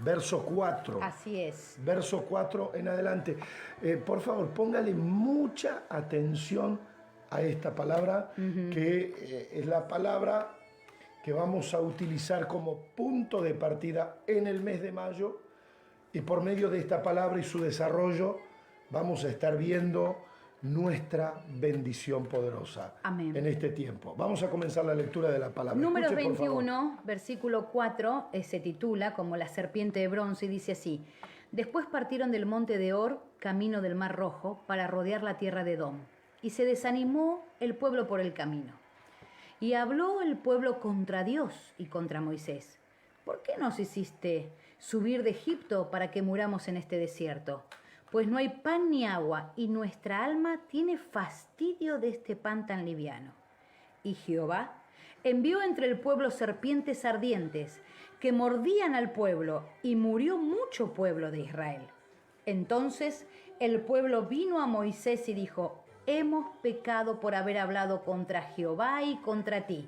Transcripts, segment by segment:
Verso 4. Así es. Verso 4 en adelante. Por favor, póngale mucha atención a esta palabra, que es la palabra que vamos a utilizar como punto de partida en el mes de mayo. Y por medio de esta palabra y su desarrollo, vamos a estar viendo nuestra bendición poderosa. Amén. En este tiempo. Vamos a comenzar la lectura de la palabra. Números Escuche, por favor. 21, versículo 4, se titula como la serpiente de bronce y dice así: Después partieron del monte de Or, camino del Mar Rojo, para rodear la tierra de Edom. Y se desanimó el pueblo por el camino. Y habló el pueblo contra Dios y contra Moisés: ¿Por qué nos hiciste subir de Egipto para que muramos en este desierto? Pues no hay pan ni agua, y nuestra alma tiene fastidio de este pan tan liviano. Y Jehová envió entre el pueblo serpientes ardientes, que mordían al pueblo, y murió mucho pueblo de Israel. Entonces el pueblo vino a Moisés y dijo: Hemos pecado por haber hablado contra Jehová y contra ti.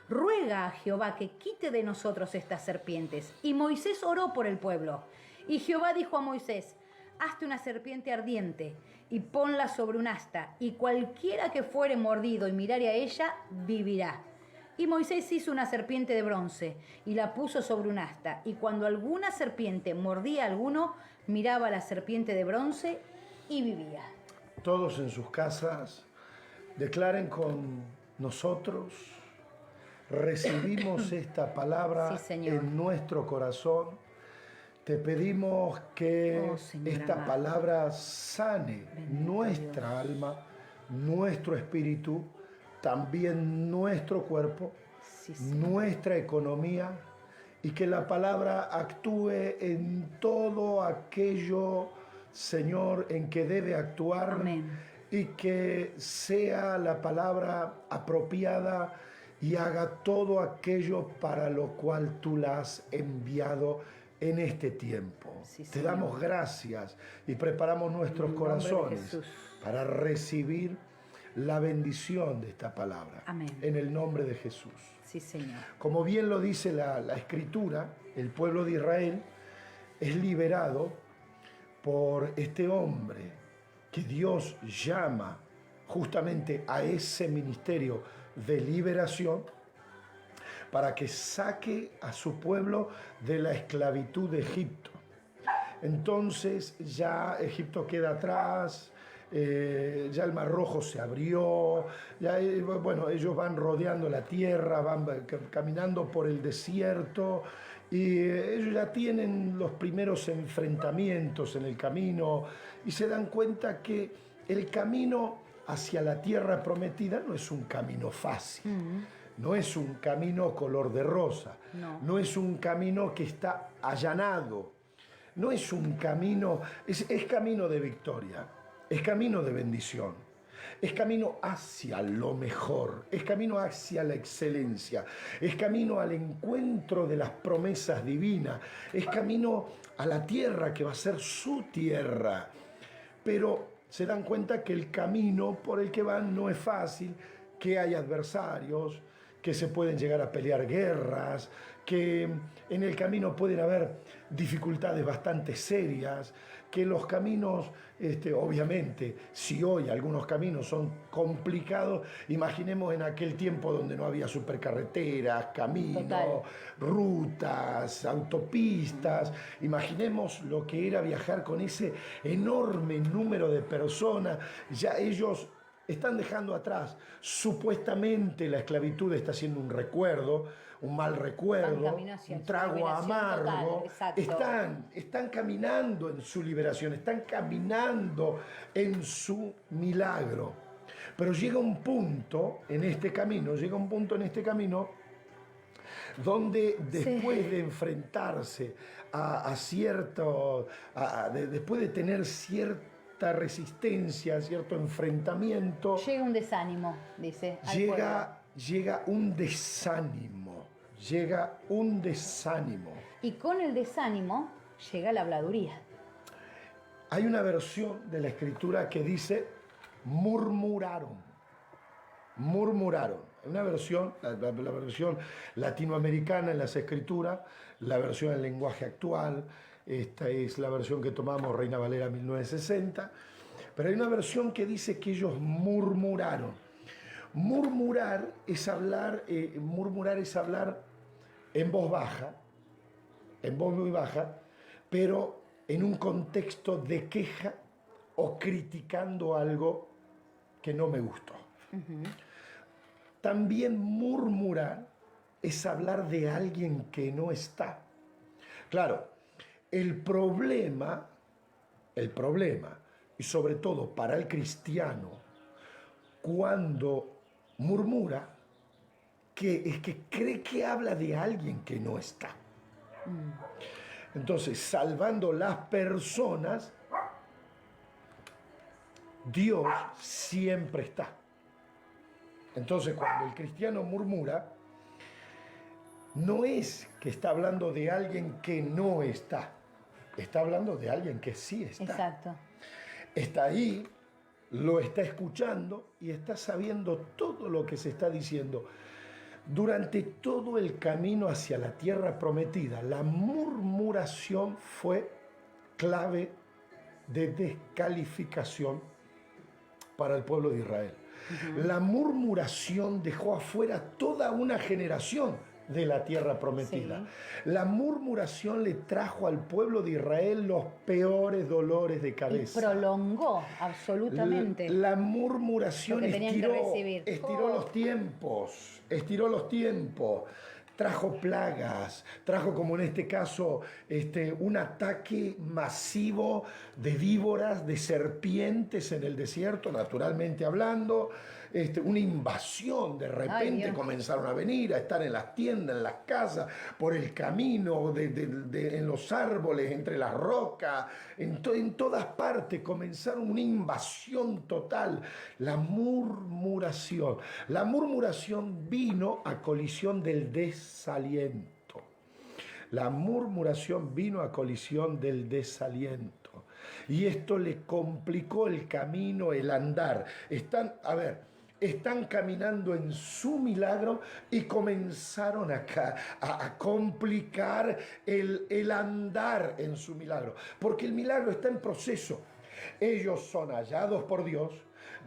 Ruega a Jehová que quite de nosotros estas serpientes. Y Moisés oró por el pueblo. Y Jehová dijo a Moisés: Hazte una serpiente ardiente y ponla sobre un asta, y cualquiera que fuere mordido y mirare a ella, vivirá. Y Moisés hizo una serpiente de bronce y la puso sobre un asta, y cuando alguna serpiente mordía a alguno, miraba a la serpiente de bronce y vivía. Todos en sus casas declaren con nosotros: recibimos esta palabra en nuestro corazón. Te pedimos que esta palabra sane nuestra alma, nuestro espíritu, también nuestro cuerpo, nuestra economía, y que la palabra actúe en todo aquello, Señor, en que debe actuar. Amén. Y que sea la palabra apropiada y haga todo aquello para lo cual tú la has enviado en este tiempo. Te damos gracias y preparamos nuestros corazones para recibir la bendición de esta palabra. Amén. En el nombre de Jesús. Sí, Señor. Como bien lo dice la Escritura, el pueblo de Israel es liberado por este hombre que Dios llama justamente a ese ministerio de liberación, para que saque a su pueblo de la esclavitud de Egipto. Entonces ya Egipto queda atrás, ya el Mar Rojo se abrió, ya, bueno, ellos van rodeando la tierra, van caminando por el desierto, y ellos ya tienen los primeros enfrentamientos en el camino y se dan cuenta que el camino hacia la tierra prometida no es un camino fácil. No es un camino color de rosa, no es un camino que está allanado, no es un camino, es camino de victoria, es camino de bendición, es camino hacia lo mejor, es camino hacia la excelencia, es camino al encuentro de las promesas divinas, es camino a la tierra que va a ser su tierra. Pero se dan cuenta que el camino por el que van no es fácil, que hay adversarios, que se pueden llegar a pelear guerras, que en el camino pueden haber dificultades bastante serias, que los caminos, obviamente, si hoy algunos caminos son complicados, imaginemos en aquel tiempo donde no había supercarreteras, caminos, rutas, autopistas, imaginemos lo que era viajar con ese enorme número de personas. Ya ellos están dejando atrás. Supuestamente la esclavitud está siendo un recuerdo, un mal recuerdo, un trago amargo. Están caminando en su liberación, están caminando en su milagro. Pero llega un punto en este camino, donde después de enfrentarse después de tener cierto cierta resistencia, cierto enfrentamiento, Llega un desánimo, dice. Al pueblo. llega un desánimo, llega un desánimo. Y con el desánimo llega la habladuría. Hay una versión de la escritura que dice murmuraron, murmuraron. Una versión, la versión latinoamericana en las escrituras, la versión en lenguaje actual, esta es la versión que tomamos Reina Valera 1960, pero hay una versión que dice que ellos murmuraron. Murmurar es hablar en voz baja, en voz muy baja, pero en un contexto de queja o criticando algo que no me gustó. También murmurar es hablar de alguien que no está. Claro, el problema, y sobre todo para el cristiano, cuando murmura, es que cree que habla de alguien que no está. Entonces, salvando las personas, Dios siempre está. Entonces, cuando el cristiano murmura, no es que está hablando de alguien que no está, está hablando de alguien que sí está. Exacto. Está ahí, lo está escuchando y está sabiendo todo lo que se está diciendo. Durante todo el camino hacia la tierra prometida, la murmuración fue clave de descalificación para el pueblo de Israel. La murmuración dejó afuera toda una generación de la tierra prometida. Sí. La murmuración le trajo al pueblo de Israel los peores dolores de cabeza. Y prolongó absolutamente. La murmuración estiró los tiempos. Trajo plagas, trajo como en este caso un ataque masivo de víboras, de serpientes en el desierto, naturalmente hablando, una invasión, de repente comenzaron a venir, a estar en las tiendas, en las casas, por el camino, en los árboles, entre las rocas, en todas partes comenzaron una invasión total. La murmuración vino a colisión del desaliento. La murmuración vino a colisión del desaliento. Y esto le complicó el camino, el andar. Están caminando en su milagro y comenzaron a complicar el andar en su milagro. Porque el milagro está en proceso. Ellos son hallados por Dios.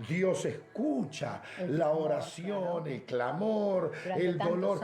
Dios escucha la oración, el clamor, el dolor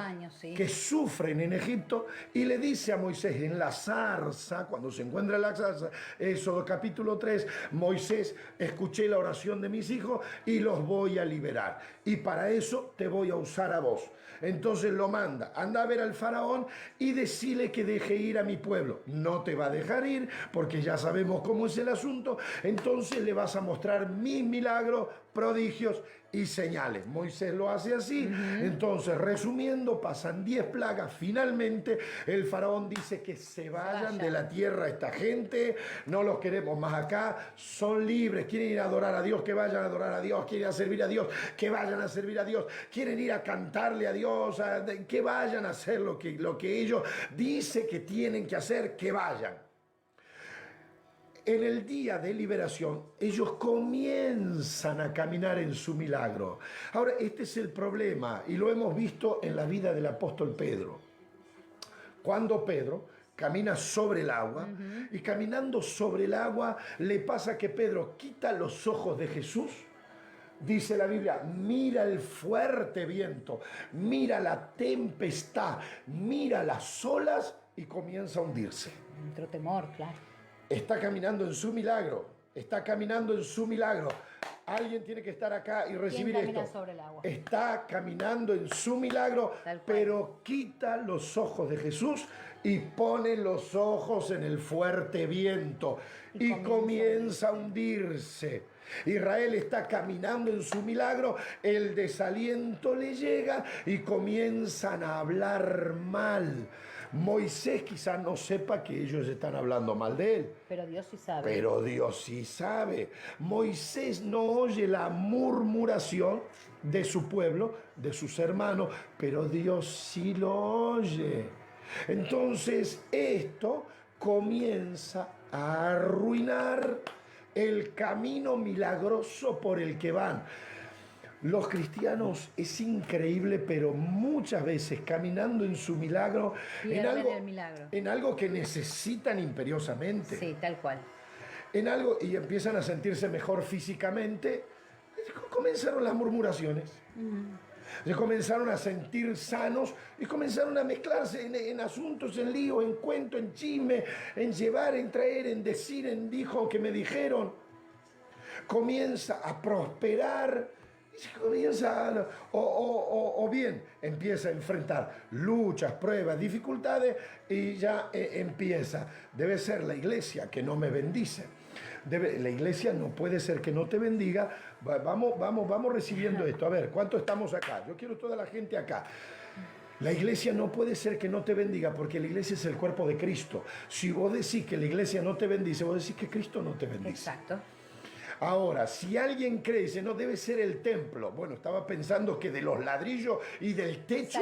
que sufren en Egipto y le dice a Moisés en la zarza, cuando se encuentra en la zarza, Éxodo capítulo 3, Moisés, escuché la oración de mis hijos y los voy a liberar. Y para eso te voy a usar a vos. Entonces lo manda, anda a ver al faraón y decile que deje ir a mi pueblo. No te va a dejar ir porque ya sabemos cómo es el asunto. Entonces le vas a mostrar mis milagros, prodigios y señales. Moisés lo hace así. Entonces, resumiendo, pasan 10 plagas. Finalmente, el faraón dice que se vayan de la tierra esta gente. No los queremos más acá. Son libres. Quieren ir a adorar a Dios, que vayan a adorar a Dios. Quieren ir a servir a Dios, que vayan a servir a Dios. Quieren ir a cantarle a Dios, que vayan a hacer lo que ellos dicen que tienen que hacer, que vayan. En el día de liberación, ellos comienzan a caminar en su milagro. Ahora, este es el problema, y lo hemos visto en la vida del apóstol Pedro. Cuando Pedro camina sobre el agua, y caminando sobre el agua, le pasa que Pedro quita los ojos de Jesús. Dice la Biblia, mira el fuerte viento, mira la tempestad, mira las olas, y comienza a hundirse. Entró temor, claro. Está caminando en su milagro. Está caminando en su milagro. Alguien tiene que estar acá y recibir esto. Sobre el agua. Está caminando en su milagro, pero quita los ojos de Jesús y pone los ojos en el fuerte viento y comienza a hundirse. Israel está caminando en su milagro, el desaliento le llega y comienzan a hablar mal. Moisés quizás no sepa que ellos están hablando mal de él. Pero Dios sí sabe. Pero Dios sí sabe. Moisés no oye la murmuración de su pueblo, de sus hermanos, pero Dios sí lo oye. Entonces esto comienza a arruinar el camino milagroso por el que van. Los cristianos es increíble, pero muchas veces caminando en su milagro, el milagro. en algo que necesitan imperiosamente. Sí, tal cual. En algo, y empiezan a sentirse mejor físicamente, comenzaron las murmuraciones. Se comenzaron a sentir sanos y comenzaron a mezclarse en asuntos, en lío, en cuento, en chisme, en llevar, en traer, en decir, en dijo que me dijeron. Comienza a prosperar. Comienza o bien empieza a enfrentar luchas, pruebas, dificultades y ya empieza. Debe ser la iglesia que no me bendice. La iglesia no puede ser que no te bendiga. Vamos recibiendo esto. A ver, ¿cuánto estamos acá? Yo quiero toda la gente acá. La iglesia no puede ser que no te bendiga porque la iglesia es el cuerpo de Cristo. Si vos decís que la iglesia no te bendice, vos decís que Cristo no te bendice. Exacto. Ahora, si alguien cree, dice, no, debe ser el templo. Bueno, estaba pensando que de los ladrillos y del techo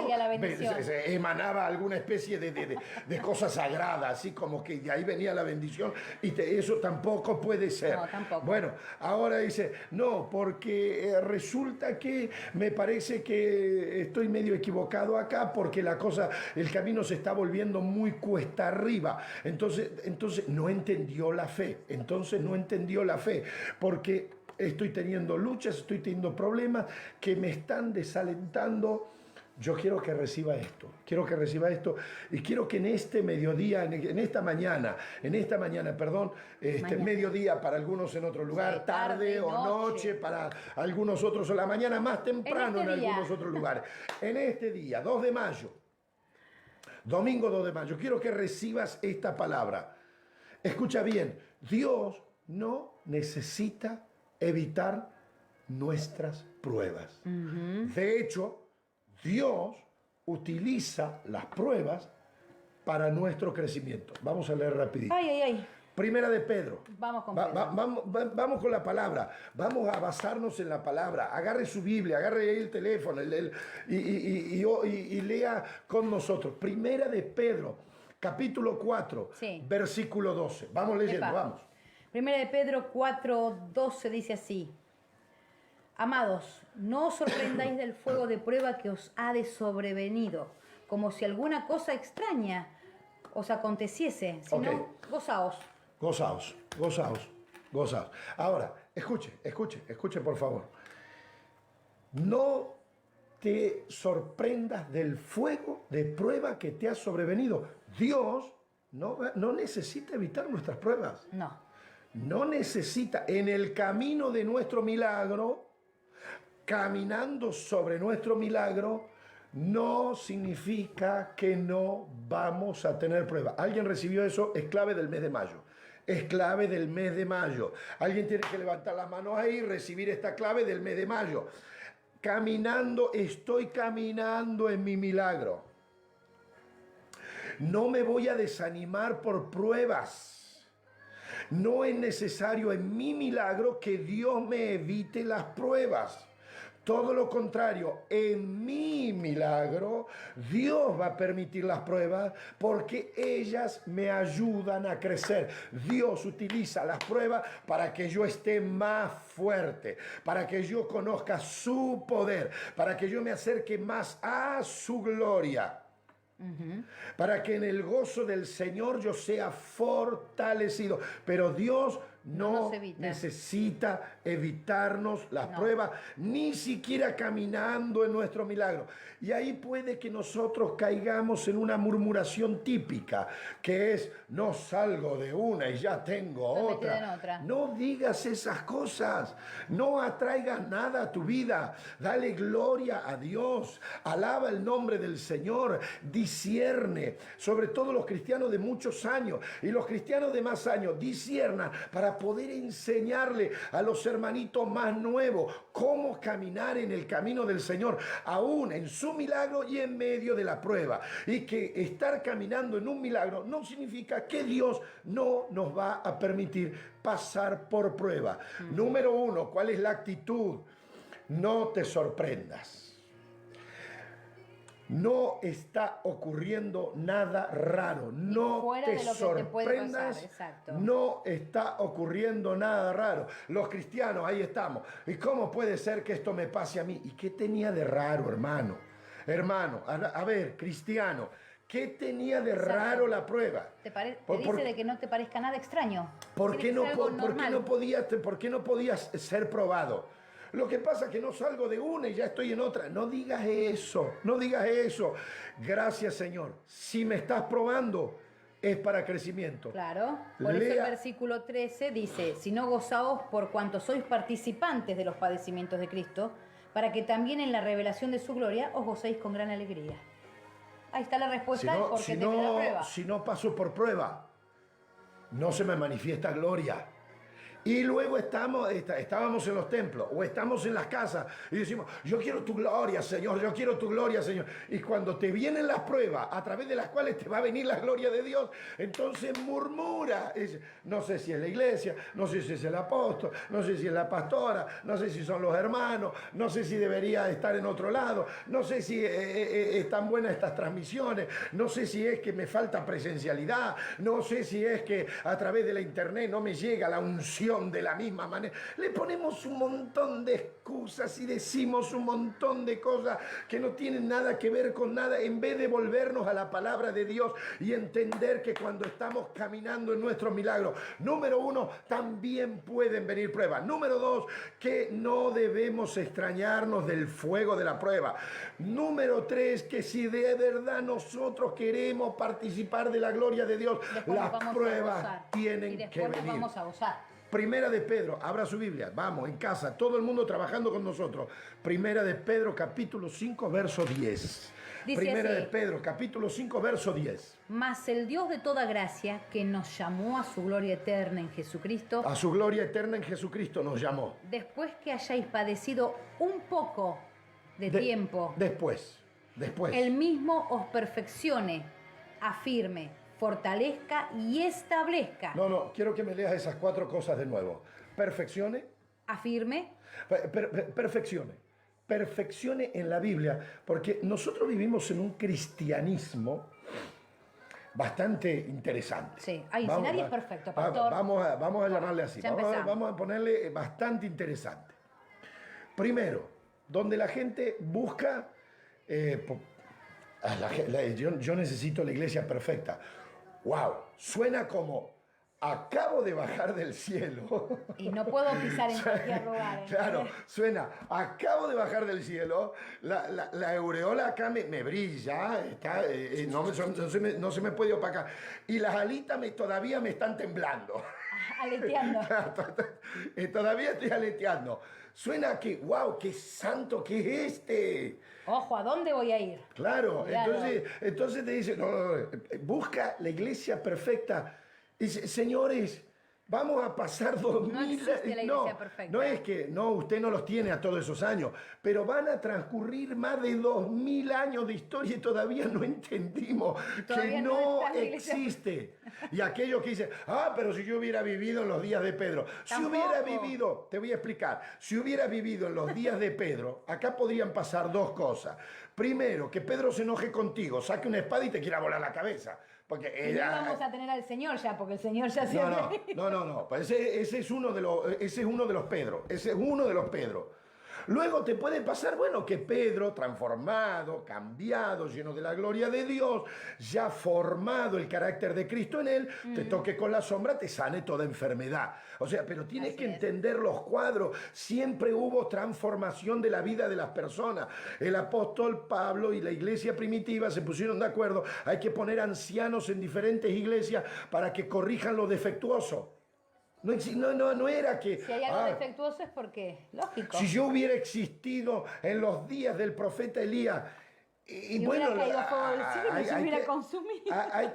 se emanaba alguna especie de cosa sagrada, así como que de ahí venía la bendición. Y eso tampoco puede ser. No, tampoco. Bueno, ahora dice, no, porque resulta que me parece que estoy medio equivocado acá porque la cosa, el camino se está volviendo muy cuesta arriba. Entonces no entendió la fe. Porque estoy teniendo luchas, estoy teniendo problemas que me están desalentando. Yo quiero que reciba esto y quiero que en este mediodía, en esta mañana, mediodía para algunos en otro lugar, sí, tarde o noche para algunos otros, o la mañana más temprano en algunos otros lugares. En este día, 2 de mayo, domingo 2 de mayo, quiero que recibas esta palabra. Escucha bien, Dios no necesita evitar nuestras pruebas. De hecho, Dios utiliza las pruebas para nuestro crecimiento. Vamos a leer rapidito. Primera de Pedro. Vamos con Pedro. Vamos con la palabra. Vamos a basarnos en la palabra. Agarre su Biblia, agarre el teléfono y lea con nosotros. Primera de Pedro, capítulo 4, sí. Versículo 12. Vamos leyendo, vamos. Primera de Pedro 4:12 dice así: Amados, no os sorprendáis del fuego de prueba que os ha de sobrevenido, como si alguna cosa extraña os aconteciese, sino gozaos. Gozaos. Ahora, escuche por favor. No te sorprendas del fuego de prueba que te ha sobrevenido. Dios no necesita evitar nuestras pruebas. No necesita. En el camino de nuestro milagro, caminando sobre nuestro milagro, no significa que no vamos a tener pruebas. ¿Alguien recibió eso? Es clave del mes de mayo. Es clave del mes de mayo. Alguien tiene que levantar las manos ahí y recibir esta clave del mes de mayo. Estoy caminando en mi milagro. No me voy a desanimar por pruebas. No es necesario en mi milagro que Dios me evite las pruebas. Todo lo contrario, en mi milagro Dios va a permitir las pruebas porque ellas me ayudan a crecer. Dios utiliza las pruebas para que yo esté más fuerte, para que yo conozca su poder, para que yo me acerque más a su gloria. Para que en el gozo del Señor yo sea fortalecido. Pero Dios no necesita evitarnos las pruebas, ni siquiera caminando en nuestro milagro. Y ahí puede que nosotros caigamos en una murmuración típica, que es, no salgo de una y ya tengo otra. No digas esas cosas, no atraigas nada a tu vida. Dale gloria a Dios, alaba el nombre del Señor, discierne, sobre todo los cristianos de muchos años y los cristianos de más años, disciernan para para poder enseñarle a los hermanitos más nuevos cómo caminar en el camino del Señor, aún en su milagro y en medio de la prueba. Y que estar caminando en un milagro no significa que Dios no nos va a permitir pasar por prueba. Número uno, ¿cuál es la actitud? No te sorprendas. No está ocurriendo nada raro. No te sorprendas. No está ocurriendo nada raro. Los cristianos, ahí estamos. ¿Y cómo puede ser que esto me pase a mí? ¿Y qué tenía de raro, hermano? Hermano, a ver, cristiano, ¿qué tenía de raro la prueba? Te dice de que no te parezca nada extraño. ¿Por qué no podías ser probado? Lo que pasa es que no salgo de una y ya estoy en otra. No digas eso, no digas eso. Gracias, Señor. Si me estás probando, es para crecimiento. Claro, por eso el versículo 13 dice, si no gozaos por cuanto sois participantes de los padecimientos de Cristo, para que también en la revelación de su gloria os gocéis con gran alegría. Ahí está la respuesta de por qué te queda prueba. Si no paso por prueba, no se me manifiesta gloria. Y luego estábamos en los templos o estamos en las casas y decimos, yo quiero tu gloria, Señor, yo quiero tu gloria, Señor. Y cuando te vienen las pruebas a través de las cuales te va a venir la gloria de Dios, entonces murmura. No sé si es la iglesia, no sé si es el apóstol, no sé si es la pastora, no sé si son los hermanos, no sé si debería estar en otro lado, no sé si están buenas estas transmisiones, no sé si es que me falta presencialidad, no sé si es que a través de la internet no me llega la unción de la misma manera. Le ponemos un montón de excusas y decimos un montón de cosas que no tienen nada que ver con nada, en vez de volvernos a la palabra de Dios y entender que cuando estamos caminando en nuestro milagro, número uno, también pueden venir pruebas. Número dos, que no debemos extrañarnos del fuego de la prueba. Número tres, que si de verdad nosotros queremos participar de la gloria de Dios, las pruebas tienen que venir. Vamos a gozar. Primera de Pedro, abra su Biblia, vamos, en casa, todo el mundo trabajando con nosotros. Primera de Pedro, capítulo 5, verso 10. Primera de Pedro, capítulo 5, verso 10. Mas el Dios de toda gracia, que nos llamó a su gloria eterna en Jesucristo. A su gloria eterna en Jesucristo nos llamó. Después que hayáis padecido un poco de tiempo. Después. Él mismo os perfeccione, afirme, fortalezca y establezca. No, quiero que me leas esas 4 cosas de nuevo. Perfeccione. Afirme. Perfeccione. Perfeccione en la Biblia, porque nosotros vivimos en un cristianismo bastante interesante. Sí, nadie es perfecto, pastor. Vamos a llamarle así. Ya Vamos a ponerle bastante interesante. Primero, donde la gente busca... yo necesito la iglesia perfecta. ¡Wow! Suena como acabo de bajar del cielo. Y no puedo pisar en cualquier lugar. Claro, suena acabo de bajar del cielo. La aureola acá me brilla. No se me puede opacar. Y las alitas todavía me están temblando. Aleteando. Todavía estoy aleteando. Suena que, wow, qué santo que es este. Ojo, ¿a dónde voy a ir? Claro. Entonces te dice, no, busca la iglesia perfecta. Dice, señores, vamos a pasar 2000 No existe la iglesia perfecta. No es que, usted no los tiene a todos esos años, pero van a transcurrir más de 2000 años de historia y todavía no entendimos que no existe. Y aquellos que dicen, pero si yo hubiera vivido en los días de Pedro. Si hubiera vivido, te voy a explicar, si hubiera vivido en los días de Pedro, acá podrían pasar 2 cosas. Primero, que Pedro se enoje contigo, saque una espada y te quiera volar la cabeza. Porque no vamos a tener al Señor ya, porque el Señor ya se... No. Pues ese es uno de los Pedro. Ese es uno de los Pedro. Luego te puede pasar, que Pedro, transformado, cambiado, lleno de la gloria de Dios, ya formado el carácter de Cristo en él, te toque con la sombra, te sane toda enfermedad. O sea, pero tienes que entender los cuadros. Siempre hubo transformación de la vida de las personas. El apóstol Pablo y la iglesia primitiva se pusieron de acuerdo. Hay que poner ancianos en diferentes iglesias para que corrijan lo defectuoso. No era que... Si hay algo defectuoso es porque, lógico. Si yo hubiera existido en los días del profeta Elías Y hubiera caído fuego del cielo y se hubiera consumido. Hay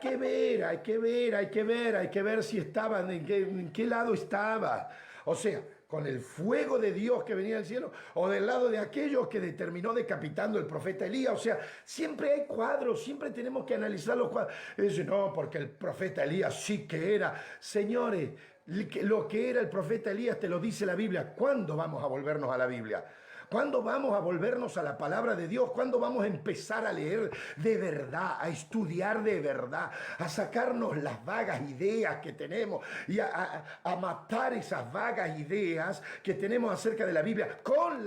que ver si estaban, en qué lado estaba. O sea, con el fuego de Dios que venía del cielo o del lado de aquellos que determinó decapitando el profeta Elías. O sea, siempre hay cuadros, siempre tenemos que analizar los cuadros. Y dice, no, porque el profeta Elías sí que era. Señores, lo que era el profeta Elías te lo dice la Biblia. ¿Cuándo vamos a volvernos a la Biblia? ¿Cuándo vamos a volvernos a la palabra de Dios? ¿Cuándo vamos a empezar a leer de verdad, a estudiar de verdad, a sacarnos las vagas ideas que tenemos y a matar esas vagas ideas que tenemos acerca de la Biblia, con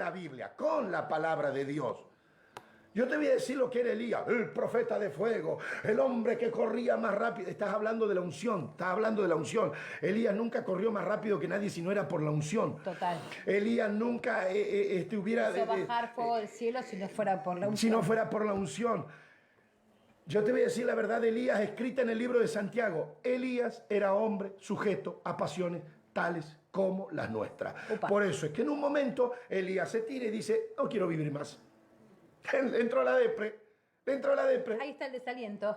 la palabra de Dios? Yo te voy a decir lo que era Elías, el profeta de fuego, el hombre que corría más rápido. Estás hablando de la unción, Elías nunca corrió más rápido que nadie si no era por la unción. Total. Elías nunca hubiera... bajar fuego del cielo si no fuera por la unción. Si no fuera por la unción. Yo te voy a decir la verdad de Elías, escrita en el libro de Santiago. Elías era hombre sujeto a pasiones tales como las nuestras. Upa. Por eso es que en un momento Elías se tira y dice, no quiero vivir más. Le entró la depre. Ahí está el desaliento.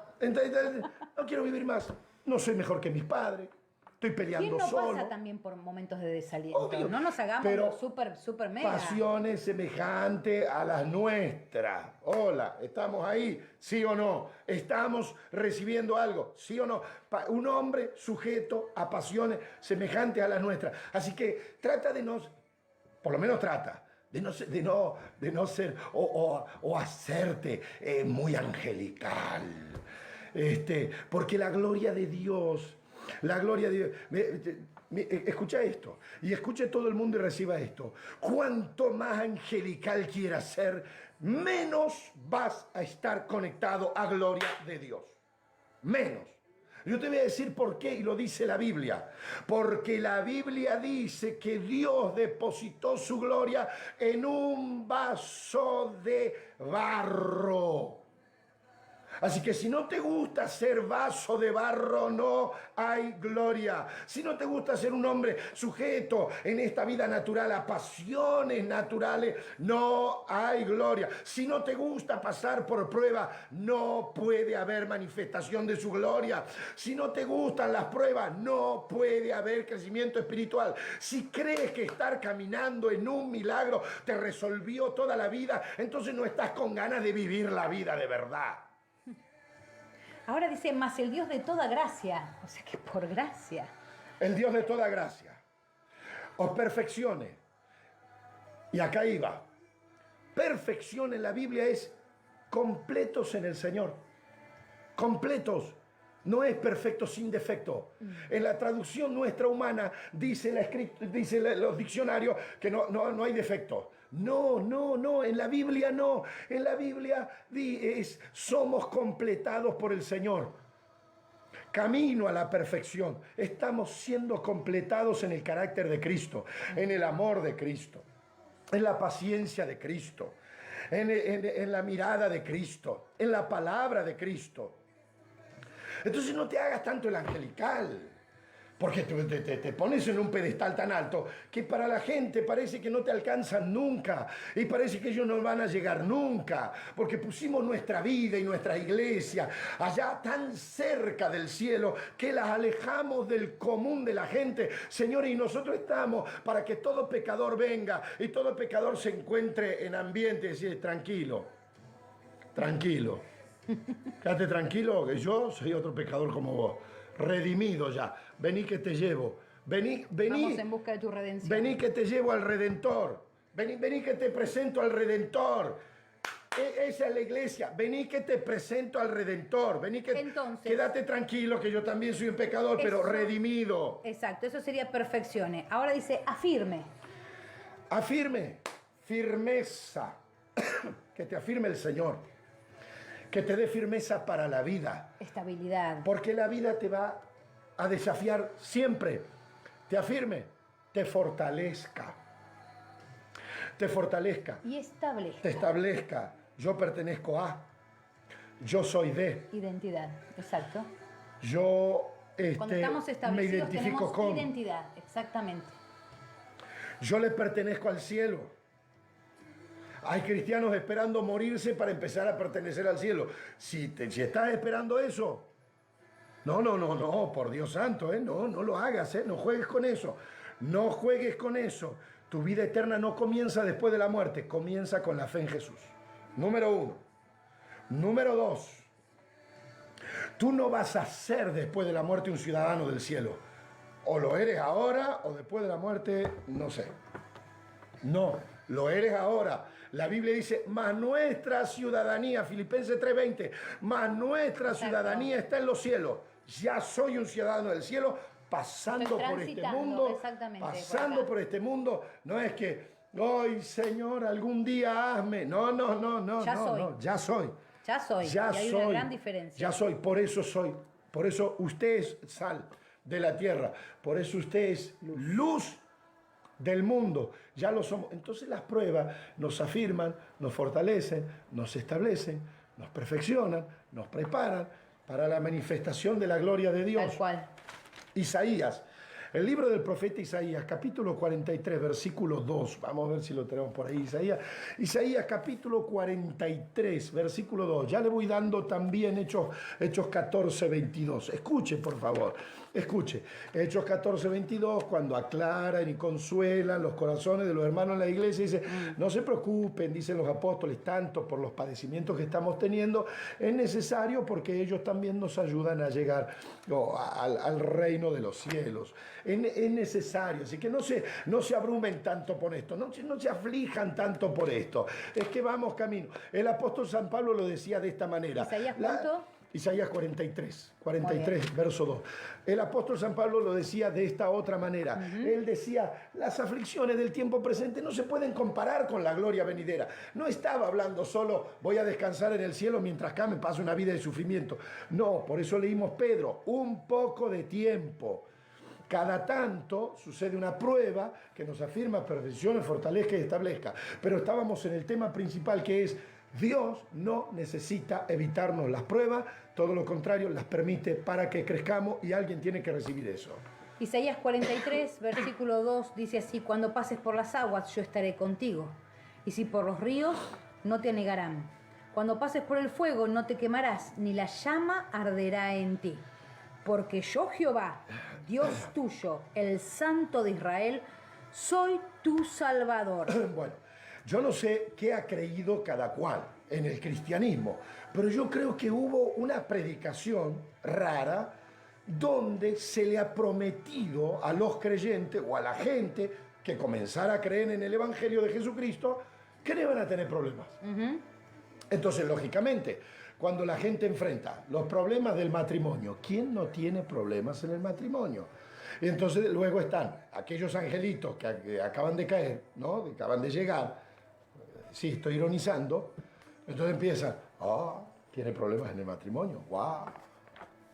No quiero vivir más. No soy mejor que mis padres. Estoy peleando ¿Quién no solo. pasa también por momentos de desaliento? Obvio, no nos hagamos pero los súper mega. pasiones semejantes a las nuestras. Hola, ¿estamos ahí? ¿Sí o no? ¿Estamos recibiendo algo? ¿Sí o no? Un hombre sujeto a pasiones semejantes a las nuestras. Así que trata de no, por lo menos trata, de no ser o hacerte muy angelical. Porque la gloria de Dios, escucha esto, y escuche todo el mundo y reciba esto. Cuanto más angelical quieras ser, menos vas a estar conectado a gloria de Dios. Menos. Yo te voy a decir por qué, y lo dice la Biblia. Porque la Biblia dice que Dios depositó su gloria en un vaso de barro. Así que si no te gusta ser vaso de barro, no hay gloria. Si no te gusta ser un hombre sujeto en esta vida natural a pasiones naturales, no hay gloria. Si no te gusta pasar por prueba, no puede haber manifestación de su gloria. Si no te gustan las pruebas, no puede haber crecimiento espiritual. Si crees que estar caminando en un milagro te resolvió toda la vida, entonces no estás con ganas de vivir la vida de verdad. Ahora dice, más el Dios de toda gracia. O sea que por gracia. El Dios de toda gracia os perfeccione. Y acá iba. Perfección en la Biblia es completos en el Señor. Completos. No es perfecto sin defecto. En la traducción nuestra humana dice los diccionarios que no hay defecto. No, en la Biblia no. En la Biblia somos completados por el Señor. Camino a la perfección. Estamos siendo completados en el carácter de Cristo, en el amor de Cristo, en la paciencia de Cristo, en la mirada de Cristo, en la palabra de Cristo. Entonces no te hagas tanto el angelical, porque te pones en un pedestal tan alto que para la gente parece que no te alcanzan nunca y parece que ellos no van a llegar nunca, porque pusimos nuestra vida y nuestra iglesia allá tan cerca del cielo que las alejamos del común de la gente. Señores, y nosotros estamos para que todo pecador venga y todo pecador se encuentre en ambiente y decir, tranquilo. Quédate tranquilo, que yo soy otro pecador como vos, redimido ya. Vení que te llevo. Vení. Vamos en busca de tu redención. Vení que te llevo al Redentor. Vení que te presento al Redentor. Esa es la iglesia. Vení que te presento al Redentor. Entonces, quédate tranquilo que yo también soy un pecador, pero redimido. Exacto, eso sería perfecciones. Ahora dice, afirme. Afirme. Firmeza. Que te afirme el Señor. Que te dé firmeza para la vida. Estabilidad. Porque la vida te va a desafiar siempre. Te afirme, te fortalezca. Y establezca. Te establezca. Yo pertenezco a. Yo soy de. Identidad, exacto. Yo Cuando estamos me establecidos identifico tenemos con. identidad, exactamente. Yo le pertenezco al cielo. Hay cristianos esperando morirse para empezar a pertenecer al cielo. Si estás esperando eso, no, por Dios santo, no lo hagas, no juegues con eso. No juegues con eso. Tu vida eterna no comienza después de la muerte, comienza con la fe en Jesús. Número 1. Número 2. Tú no vas a ser después de la muerte un ciudadano del cielo. O lo eres ahora o después de la muerte, no sé. No, lo eres ahora. La Biblia dice, mas nuestra ciudadanía, Filipenses 3:20, mas nuestra ciudadanía está en los cielos. Ya soy un ciudadano del cielo, pasando por este mundo. Pasando por este mundo. No es que, ay Señor, algún día hazme. No. Ya soy. Y hay una gran diferencia. Ya soy, por eso soy. Por eso usted es sal de la tierra. Por eso usted es luz del mundo. Ya lo somos. Entonces las pruebas nos afirman, nos fortalecen, nos establecen, nos perfeccionan, nos preparan para la manifestación de la gloria de Dios. Tal cual. Isaías. El libro del profeta Isaías, capítulo 43, versículo 2. Vamos a ver si lo tenemos por ahí. Isaías, capítulo 43, versículo 2. Ya le voy dando también Hechos 14, 22. Escuche, por favor. Escuche. Hechos 14, 22, cuando aclaran y consuelan los corazones de los hermanos en la iglesia, dice, no se preocupen, dicen los apóstoles, tanto por los padecimientos que estamos teniendo, es necesario porque ellos también nos ayudan a llegar al reino de los cielos. Es necesario, así que no se abrumen tanto por esto, no se aflijan tanto por esto, es que vamos camino. El apóstol San Pablo lo decía de esta manera. ¿Isaías cuánto? Isaías 43, verso 2. El apóstol San Pablo lo decía de esta otra manera. Él decía, las aflicciones del tiempo presente no se pueden comparar con la gloria venidera. No estaba hablando solo, voy a descansar en el cielo mientras acá me paso una vida de sufrimiento. No, por eso leímos Pedro, un poco de tiempo. Cada tanto sucede una prueba que nos afirma, perfeccione, fortalezca y establezca. Pero estábamos en el tema principal, que es Dios no necesita evitarnos las pruebas, todo lo contrario, las permite para que crezcamos y alguien tiene que recibir eso. Isaías 43, versículo 2 dice así, cuando pases por las aguas yo estaré contigo, y si por los ríos no te anegarán. Cuando pases por el fuego no te quemarás, ni la llama arderá en ti. Porque yo Jehová, Dios tuyo, el Santo de Israel, soy tu Salvador. Bueno, yo no sé qué ha creído cada cual en el cristianismo, pero yo creo que hubo una predicación rara donde se le ha prometido a los creyentes o a la gente que comenzara a creer en el Evangelio de Jesucristo que no iban a tener problemas. Entonces, lógicamente, cuando la gente enfrenta los problemas del matrimonio, ¿quién no tiene problemas en el matrimonio? Y entonces luego están aquellos angelitos que acaban de caer, ¿no? Que acaban de llegar. Sí, estoy ironizando. Entonces empiezan, tiene problemas en el matrimonio. ¡Wow!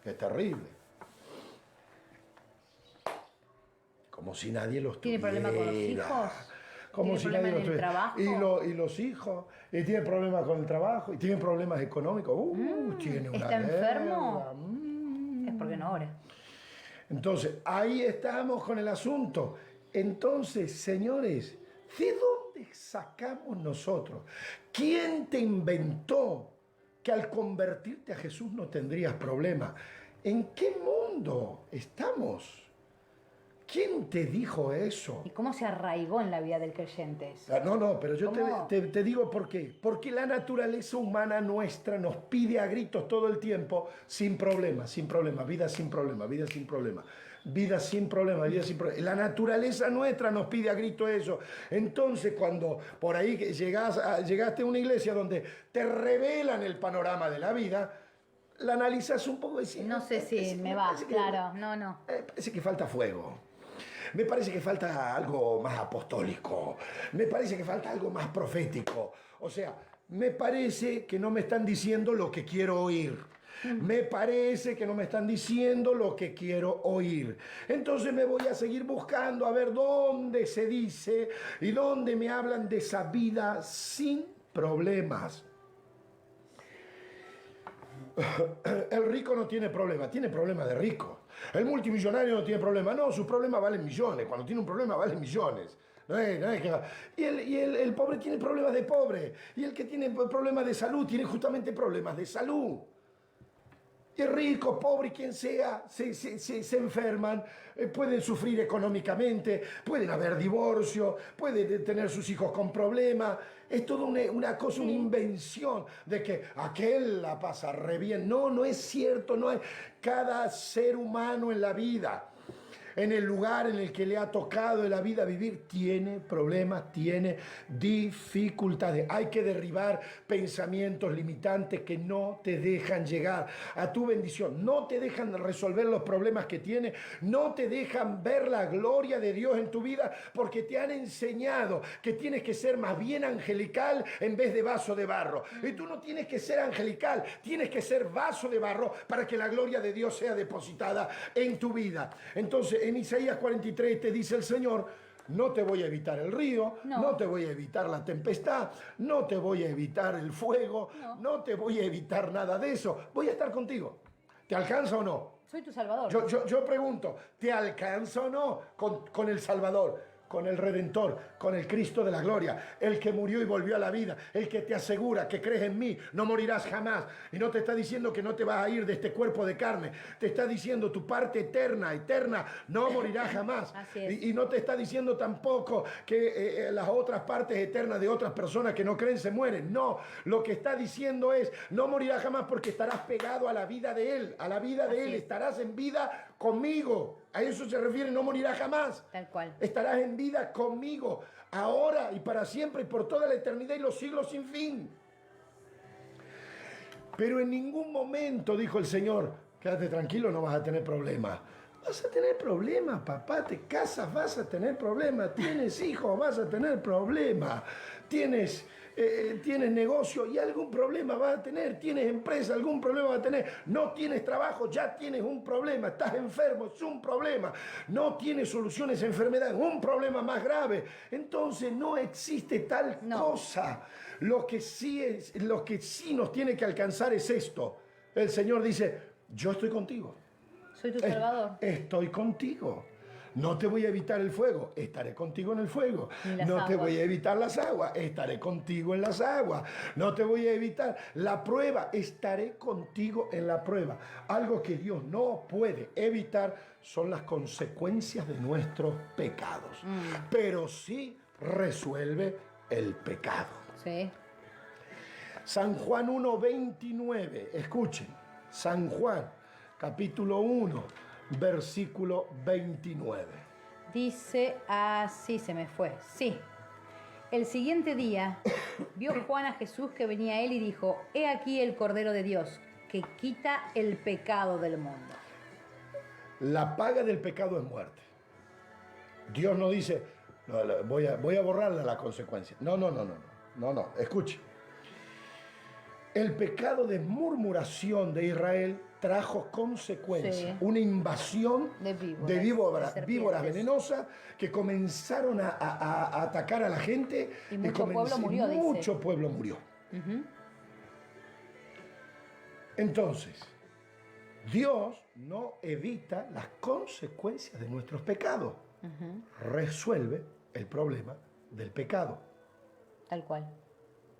¡Qué terrible! Como si nadie los tuviera. ¿Tiene problemas con los hijos? Como si nadie los tuviera. Trabajo? Y los hijos, y tienen problemas con el trabajo, y tienen problemas económicos. Tiene una ¿Está enfermo? guerra. Es porque no ora. Entonces, ahí estamos con el asunto. Entonces, señores, ¿de dónde sacamos nosotros? ¿Quién te inventó que al convertirte a Jesús no tendrías problemas? ¿En qué mundo estamos? ¿Quién te dijo eso? ¿Y cómo se arraigó en la vida del creyente eso? No, pero yo te digo por qué. Porque la naturaleza humana nuestra nos pide a gritos todo el tiempo, sin problema, vida sin problema, vida sin problema, vida sin problema, vida sin problema. La naturaleza nuestra nos pide a gritos eso. Entonces, cuando por ahí llegaste a una iglesia donde te revelan el panorama de la vida, la analizas un poco y decís, no sé si me va, claro, no. Parece que falta fuego. Me parece que falta algo más apostólico. Me parece que falta algo más profético. O sea, me parece que no me están diciendo lo que quiero oír. Me parece que no me están diciendo lo que quiero oír. Entonces me voy a seguir buscando a ver dónde se dice y dónde me hablan de esa vida sin problemas. El rico no tiene problema, tiene problema de rico. El multimillonario no tiene problema, no, sus problemas valen millones. Cuando tiene un problema valen millones. No es que... el pobre tiene problemas de pobre. Y el que tiene problemas de salud tiene justamente problemas de salud. Y rico, pobre, quien sea, se enferman, pueden sufrir económicamente, pueden haber divorcio, pueden tener sus hijos con problemas. Es toda una cosa, una invención de que aquel la pasa re bien. No, no es cierto, no es. Cada ser humano en la vida, en el lugar en el que le ha tocado en la vida vivir, tiene problemas, tiene dificultades. Hay que derribar pensamientos limitantes que no te dejan llegar a tu bendición, no te dejan resolver los problemas que tienes, no te dejan ver la gloria de Dios en tu vida, porque te han enseñado que tienes que ser más bien angelical en vez de vaso de barro. Y tú no tienes que ser angelical, tienes que ser vaso de barro para que la gloria de Dios sea depositada en tu vida. Entonces, en Isaías 43 te dice el Señor: no te voy a evitar el río, no te voy a evitar la tempestad, no te voy a evitar el fuego, no te voy a evitar nada de eso. Voy a estar contigo. ¿Te alcanza o no? Soy tu Salvador. Yo pregunto, ¿te alcanza o no con el Salvador? Con el Redentor, con el Cristo de la gloria, el que murió y volvió a la vida, el que te asegura que crees en mí, no morirás jamás. Y no te está diciendo que no te vas a ir de este cuerpo de carne, te está diciendo tu parte eterna, no morirás jamás. Así es. Y no te está diciendo tampoco que las otras partes eternas de otras personas que no creen se mueren. No, lo que está diciendo es: no morirás jamás, porque estarás pegado a la vida de Él, a la vida de Él, estarás en vida conmigo. A eso se refiere, no morirás jamás. Tal cual. Estarás en vida conmigo, ahora y para siempre y por toda la eternidad y los siglos sin fin. Pero en ningún momento dijo el Señor: quédate tranquilo, no vas a tener problemas. Vas a tener problemas, papá. Te casas, vas a tener problemas. Tienes hijos, vas a tener problemas. Tienes negocio y algún problema vas a tener. Tienes empresa, algún problema vas a tener. No tienes trabajo, ya tienes un problema. Estás enfermo, es un problema. No tienes soluciones a enfermedades, un problema más grave. Entonces no existe tal cosa. Lo que sí nos tiene que alcanzar es esto. El Señor dice: yo estoy contigo. Soy tu Salvador. Estoy contigo. No te voy a evitar el fuego, estaré contigo en el fuego. No te voy a evitar las aguas, estaré contigo en las aguas. No te voy a evitar la prueba, estaré contigo en la prueba. Algo que Dios no puede evitar son las consecuencias de nuestros pecados. Pero sí resuelve el pecado. Sí. San Juan 1:29, escuchen. San Juan, capítulo 1, versículo 29. Dice así, se me fue. Sí. El siguiente día vio Juan a Jesús que venía a él y dijo: he aquí el Cordero de Dios, que quita el pecado del mundo. La paga del pecado es muerte. Dios no dice: voy a borrarle la consecuencia. No, escuche. El pecado de murmuración de Israel trajo consecuencias, una invasión de víboras venenosas que comenzaron a atacar a la gente. Y mucho pueblo murió, dice. Mucho pueblo murió. Entonces, Dios no evita las consecuencias de nuestros pecados. Resuelve el problema del pecado. Tal cual.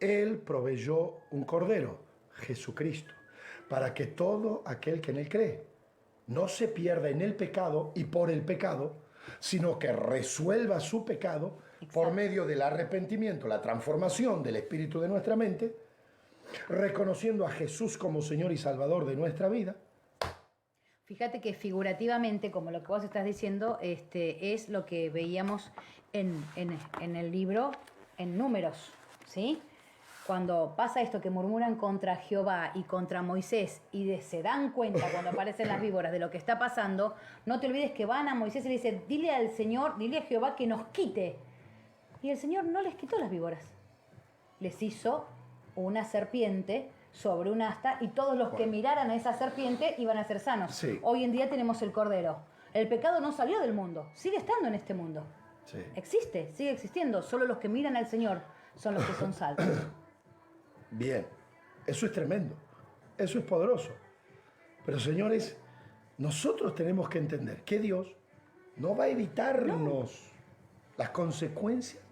Él proveyó un cordero, Jesucristo, para que todo aquel que en él cree no se pierda en el pecado y por el pecado, sino que resuelva su pecado por medio del arrepentimiento, la transformación del espíritu de nuestra mente, reconociendo a Jesús como Señor y Salvador de nuestra vida. Fíjate que figurativamente, como lo que vos estás diciendo, es lo que veíamos en el libro, en Números, ¿sí? Cuando pasa esto, que murmuran contra Jehová y contra Moisés y se dan cuenta cuando aparecen las víboras de lo que está pasando, no te olvides que van a Moisés y le dicen: dile al Señor, dile a Jehová que nos quite. Y el Señor no les quitó las víboras. Les hizo una serpiente sobre un asta y todos los que miraran a esa serpiente iban a ser sanos. Sí. Hoy en día tenemos el Cordero. El pecado no salió del mundo, sigue estando en este mundo. Sí. Existe, sigue existiendo. Solo los que miran al Señor son los que son salvos. Bien, eso es tremendo, eso es poderoso. Pero señores, nosotros tenemos que entender que Dios no va a evitarnos las consecuencias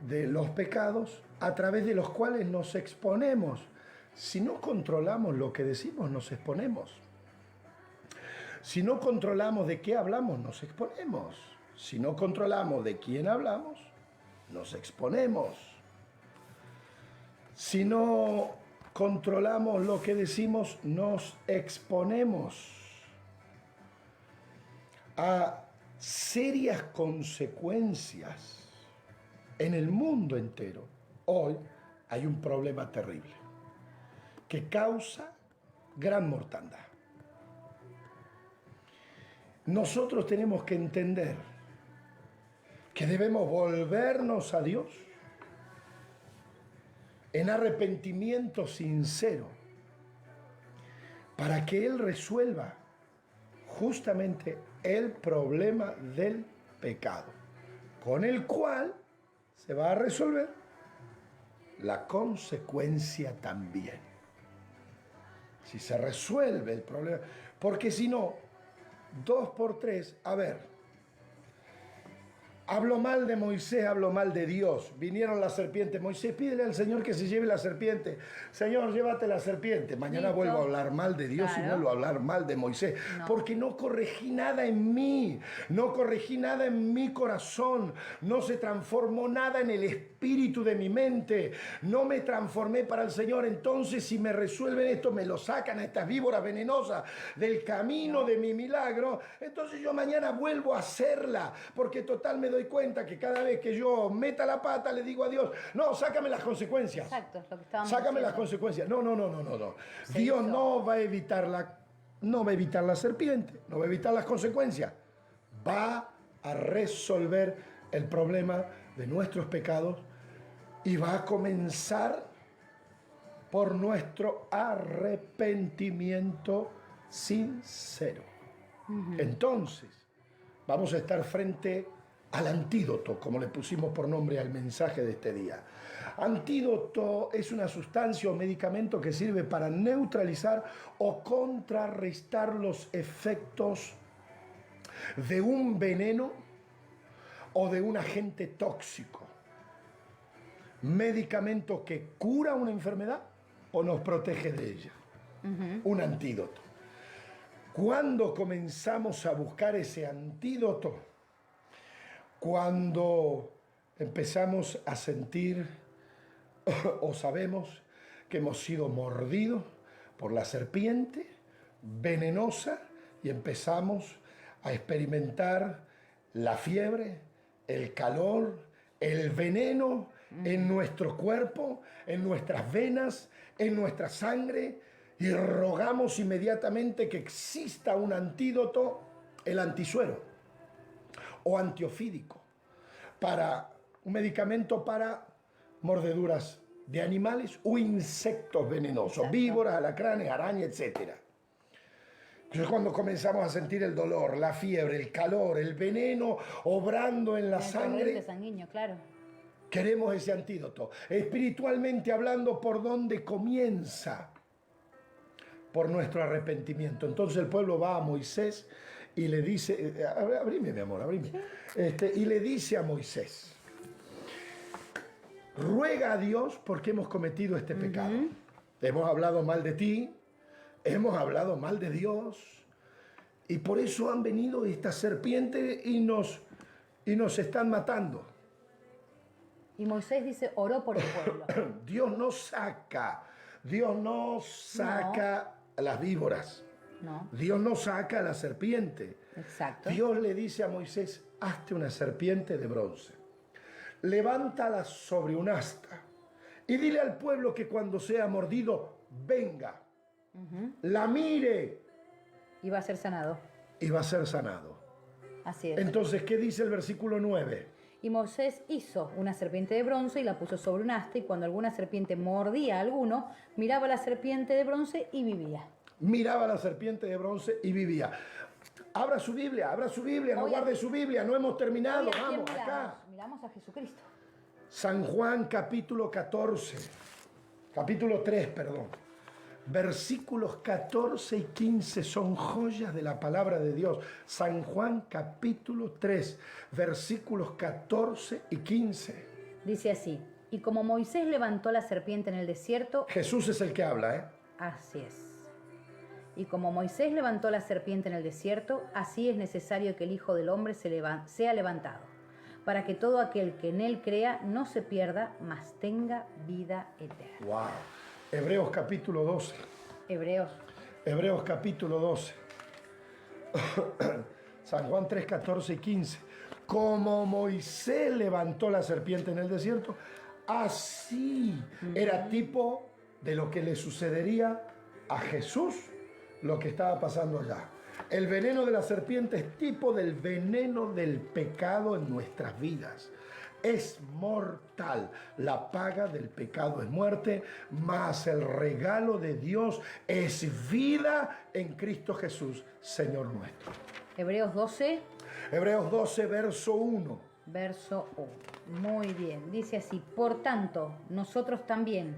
de los pecados a través de los cuales nos exponemos. Si no controlamos lo que decimos, nos exponemos. Si no controlamos de qué hablamos, nos exponemos. Si no controlamos de quién hablamos, nos exponemos. Si no controlamos lo que decimos, nos exponemos a serias consecuencias en el mundo entero. Hoy hay un problema terrible que causa gran mortandad. Nosotros tenemos que entender que debemos volvernos a Dios en arrepentimiento sincero para que Él resuelva justamente el problema del pecado, con el cual se va a resolver la consecuencia también. Si se resuelve el problema, porque si no, 2 por 3, a ver, hablo mal de Moisés, hablo mal de Dios. Vinieron las serpientes. Moisés, pídele al Señor que se lleve la serpiente. Señor, llévate la serpiente. Mañana Listo. vuelvo a hablar mal de Dios y vuelvo a hablar mal de Moisés. No. Porque no corregí nada en mí. No corregí nada en mi corazón. No se transformó nada en el espíritu de mi mente. No me transformé para el Señor. Entonces, si me resuelven esto, me lo sacan a estas víboras venenosas del camino de mi milagro. Entonces yo mañana vuelvo a hacerla. Porque total me doy cuenta que cada vez que yo meta la pata le digo a Dios, no, sácame las consecuencias. Exacto, es lo que estábamos Sácame diciendo. las consecuencias. No. Se Dios hizo. no va a evitar la serpiente, no va a evitar las consecuencias. Va a resolver el problema de nuestros pecados y va a comenzar por nuestro arrepentimiento sincero. Entonces, vamos a estar frente al antídoto, como le pusimos por nombre al mensaje de este día. Antídoto es una sustancia o medicamento que sirve para neutralizar o contrarrestar los efectos de un veneno o de un agente tóxico. Medicamento que cura una enfermedad o nos protege de ella. Un antídoto. Cuando comenzamos a buscar ese antídoto, cuando empezamos a sentir o sabemos que hemos sido mordidos por la serpiente venenosa y empezamos a experimentar la fiebre, el calor, el veneno en nuestro cuerpo, en nuestras venas, en nuestra sangre, y rogamos inmediatamente que exista un antídoto, el antisuero o antiofídico, un medicamento para mordeduras de animales o insectos venenosos, Exacto. víboras, alacranes, arañas, etc. Entonces, cuando comenzamos a sentir el dolor, la fiebre, el calor, el veneno obrando en la El sangre, torrente sanguíneo, claro. queremos ese antídoto. Espiritualmente hablando, ¿por dónde comienza? Por nuestro arrepentimiento. Entonces el pueblo va a Moisés y le dice, abrime mi amor, abrime. Y le dice a Moisés, ruega a Dios porque hemos cometido este pecado. Hemos hablado mal de ti, hemos hablado mal de Dios, y por eso han venido estas serpientes y nos están matando. Y Moisés dice, oró por el pueblo. Dios no saca las víboras. No, Dios no saca a la serpiente. exacto. Dios le dice a Moisés, hazte una serpiente de bronce. Levántala sobre un asta y dile al pueblo que cuando sea mordido, venga, la mire Y va a ser sanado. y va a ser sanado. Así es. Entonces, ¿qué dice el versículo 9? Y Moisés hizo una serpiente de bronce y la puso sobre un asta, y cuando alguna serpiente mordía a alguno, miraba la serpiente de bronce y vivía. Miraba la serpiente de bronce y vivía. Abra su Biblia, no Hoy guarde aquí- su Biblia, no hemos terminado, Hoy, ¿a quién vamos, acá. miramos a Jesucristo. San Juan capítulo 14, capítulo 3, perdón. Versículos 14 y 15 son joyas de la palabra de Dios. San Juan capítulo 3, versículos 14 y 15. Dice así: y como Moisés levantó la serpiente en el desierto, Jesús es el que habla, ¿eh? así es. Y como Moisés levantó la serpiente en el desierto, así es necesario que el Hijo del Hombre sea levantado, para que todo aquel que en él crea no se pierda, mas tenga vida eterna. Wow. Hebreos capítulo 12. Hebreos capítulo 12. San Juan 3, 14 y 15. Como Moisés levantó la serpiente en el desierto, así era tipo de lo que le sucedería a Jesús, lo que estaba pasando allá. El veneno de la serpiente es tipo del veneno del pecado en nuestras vidas. Es mortal. La paga del pecado es muerte, mas el regalo de Dios es vida en Cristo Jesús, Señor nuestro. Hebreos 12, Hebreos 12, verso 1. verso 1. Muy bien, dice así: por tanto, nosotros también,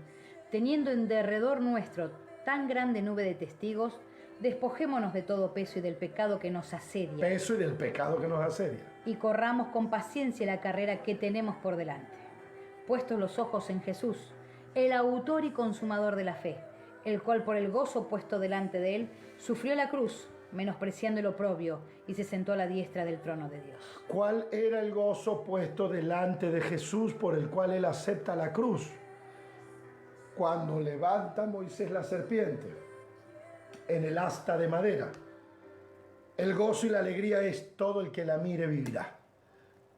teniendo en derredor nuestro tan grande nube de testigos, despojémonos de todo peso y del pecado que nos asedia. Peso y del pecado que nos asedia. Y corramos con paciencia la carrera que tenemos por delante. Puestos los ojos en Jesús, el autor y consumador de la fe, el cual por el gozo puesto delante de él, sufrió la cruz, menospreciando el oprobio, y se sentó a la diestra del trono de Dios. ¿Cuál era el gozo puesto delante de Jesús por el cual él acepta la cruz? Cuando levanta Moisés la serpiente en el asta de madera, el gozo y la alegría es: todo el que la mire vivirá.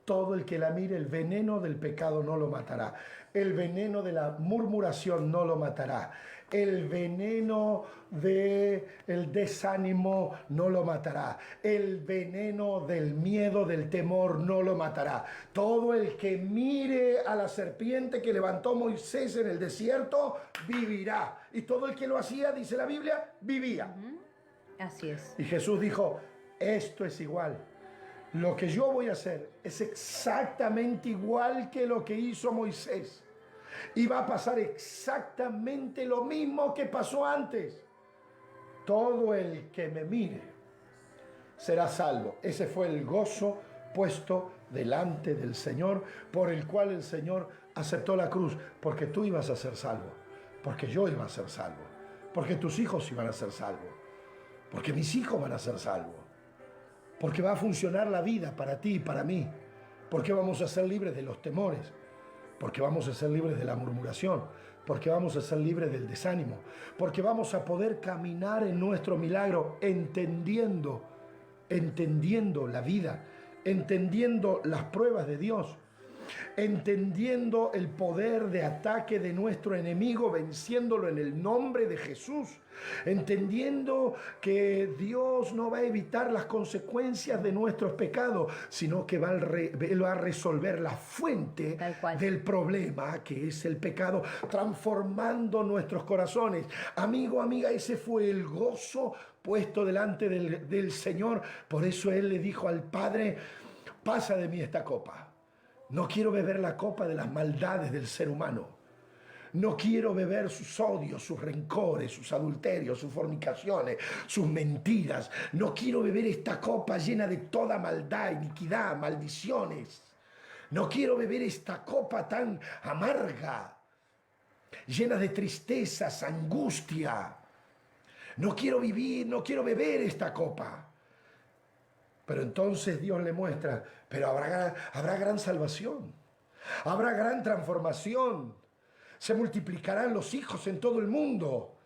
Todo el que la mire, el veneno del pecado no lo matará. El veneno de la murmuración no lo matará. El veneno del desánimo no lo matará. El veneno del miedo, del temor no lo matará. Todo el que mire a la serpiente que levantó Moisés en el desierto, vivirá. Y todo el que lo hacía, dice la Biblia, vivía. Así es. Y Jesús dijo: esto es igual. Lo que yo voy a hacer es exactamente igual que lo que hizo Moisés. Y va a pasar exactamente lo mismo que pasó antes. Todo el que me mire será salvo. Ese fue el gozo puesto delante del Señor, por el cual el Señor aceptó la cruz. Porque tú ibas a ser salvo. Porque yo iba a ser salvo. Porque tus hijos iban a ser salvos. Porque mis hijos van a ser salvos. Porque va a funcionar la vida para ti y para mí. Porque vamos a ser libres de los temores. Porque vamos a ser libres de la murmuración. Porque vamos a ser libres del desánimo. Porque vamos a poder caminar en nuestro milagro entendiendo la vida, entendiendo las pruebas de Dios, entendiendo el poder de ataque de nuestro enemigo, venciéndolo en el nombre de Jesús, entendiendo que Dios no va a evitar las consecuencias de nuestros pecados, sino que Él va a resolver la fuente del problema, que es el pecado, transformando nuestros corazones. Amigo, amiga, ese fue el gozo puesto delante del Señor. Por eso Él le dijo al Padre: pasa de mí esta copa. No quiero beber la copa de las maldades del ser humano. No quiero beber sus odios, sus rencores, sus adulterios, sus fornicaciones, sus mentiras. No quiero beber esta copa llena de toda maldad, iniquidad, maldiciones. No quiero beber esta copa tan amarga, llena de tristezas, angustia. No quiero beber esta copa. Pero entonces Dios le muestra: pero habrá gran salvación, habrá gran transformación, se multiplicarán los hijos en todo el mundo,